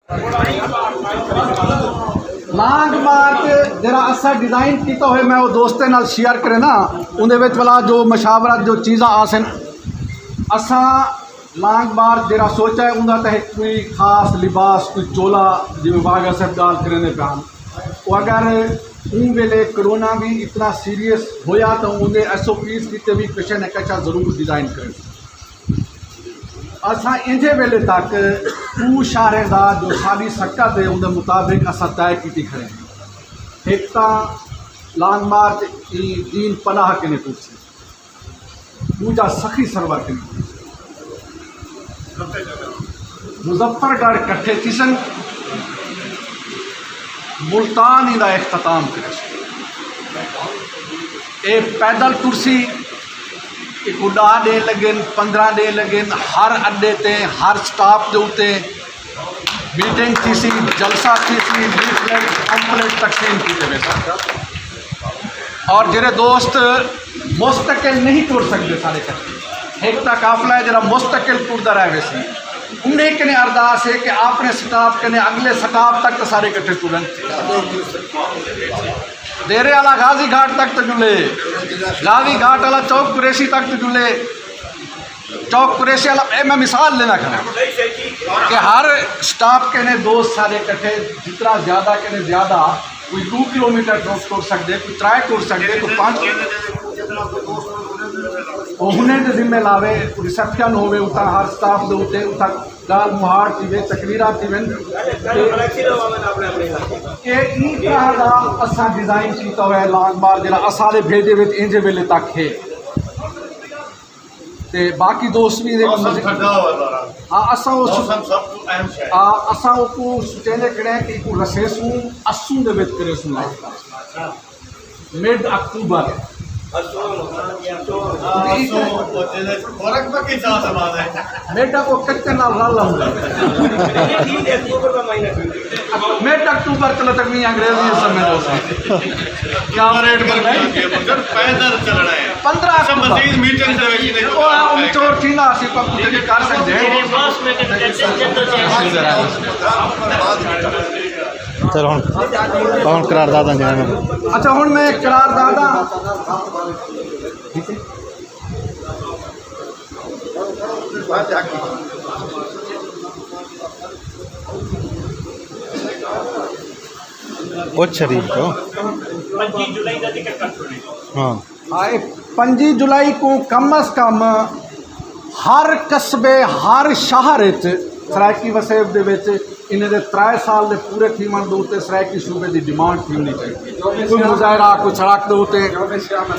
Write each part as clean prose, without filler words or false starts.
लांग मार्च जरा असा डिज़ाइन किया हुआ मैं वो दोस्तें नाल शेयर करे ना उन्हें वाला जो मशावरत जो चीज़ा आसन असा लांग मार्च जरा सोचा है उन्हें तह कोई खास लिबास कोई चोला जिम्मे बागा सब गाल करने पान वो अगर उन वेले कोरोना भी इतना सीरियस होया तो उन्हें SOPs की भी क्वेश्चन है कच्चा ज़रूर डिज़ाइन करें असा इंजे वेले तक टू शारे का जो साड़ी सकत है उनके मुताबिक असा तय की खड़े एक तो लांग मार्च की दीन पनाह के टूटसी दूजा सखी सरवर के मुजफ्फरगढ़ कट्ठे किसन मुल्तान इदा इख्तिताम करे ए पैदल तुरसी एक उड़ा डे लगे 15 डे लगे हर अड्डे ते हर स्टाफ के उत्ते मीटिंग थी सी जलसा थी सी लीफलेट पंपलेट तकसीम किए और जेरे दोस्त मुस्तकिल नहीं टुर सकते सारे कट्ठे एक तो काफिला है जरा मुस्तकिल टुरता रहे वैसे उन्हें कने अरदास है कि आपने स्टाफ कने अगले स्टाफ तक तो सारे कट्ठे टुरन देरे वाला गाजी घाट तक तो जुले गाजी घाट वाला चौक कुरैशी तक तो जुले चौक कुरैशी वाला मैं मिसाल लेना खड़ा कि हर स्टाफ के ने दोस्त सारे कट्ठे जितना ज़्यादा के ने ज़्यादा कोई 2 किलोमीटर टुर सकते कोई 3 टुर सकते कोई 5 उन्हें तो जिम्मे लावे रिसेप्शन होवे उता हर स्टाफ दे उते उता गाल मुहार थी तकरीरा थी ये ई तरह का असा डिज़ाइन किया हुआ है लांग मार्च जरा असाले भेजे विच इंजे वेले तक है ते बाकी दोस्त भी हाँ असा को चेंजे करें कि को रसेसू असू दे विच करे सुना मिड अक्टूबर बेटा को कच्चे ना मिड अक्टूबर चलो तक नहीं अंग्रेजी समय क्या रेट कर पैदल चलना है 15 मजीद मीटिंग चोर थी ना सी कुछ कर सकते हैं चलो हम करारदादा में अच्छा हूँ मैं करारदादा शरीफ को 25 जुलाई का टिकट हाँ 5 जुलाई को कम अज कम हर कस्बे हर शहर सरायकी वसेब दे इन्हें 3 साल के पूरे थी मन दे सरायकी सूबे की डिमांड थी होनी चाहिए कोई मुजाहरा कोई सड़क दे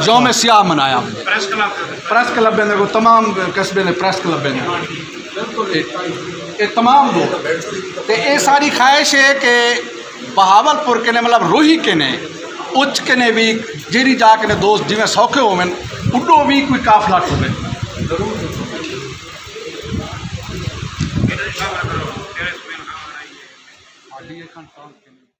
यौम सियाह मनाया प्रेस क्लब ने तमाम कस्बे ने प्रेस क्लब ने ये तमाम दो तो ये सारी ख्वाहिश है कि बहावलपुर के ने मतलब रोही के ने उच्च के ने भी जेरी जाके ने दोस्त जिमें सौखे होवन उडो भी कोई काफिला टुरे